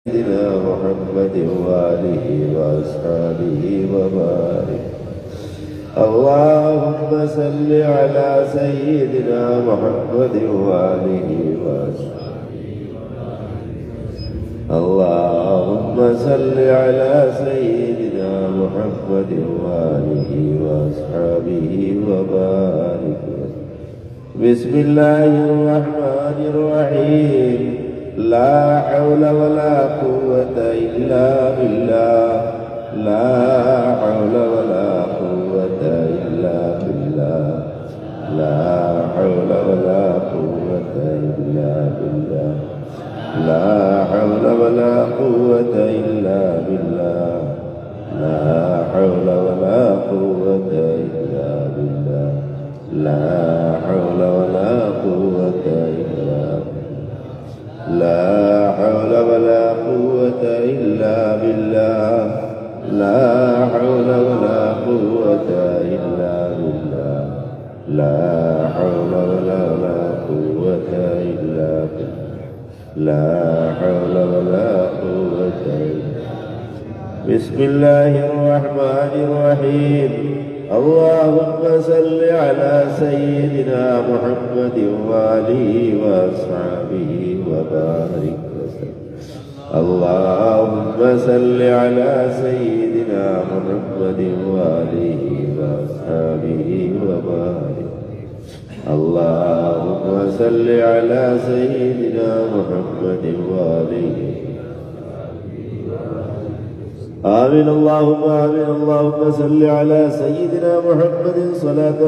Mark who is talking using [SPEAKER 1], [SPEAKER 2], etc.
[SPEAKER 1] سيدنا محمد وآله وأصحابه وبارك. اللهم صل على سيدنا محمد وآله وأصحابه. اللهم صل على سيدنا محمد وآله وأصحابه وبارك. بسم الله الرحمن الرحيم. لا حول ولا قوة إلا بالله. لا حول ولا قوة إلا بالله. لا حول ولا قوة إلا بالله. لا حول ولا قوة إلا بالله. لا حول ولا قوة إلا بالله. لا حول ولا قوة إلا بالله. لا حول ولا قوة إلا بالله. لا حول ولا قوة إلا بالله. لا حول ولا قوة إلا بالله. لا حول ولا قوة إلا بالله. بسم الله الرحمن الرحيم. اللهم صل على سيدنا محمد وآله وأصحابه وبارك وسلم. اللهم صل على سيدنا محمد وآله وأصحابه وبارك. اللهم صل على سيدنا محمد وآله. آمين اللهم آمين. اللهم صل على سيدنا محمد صلاة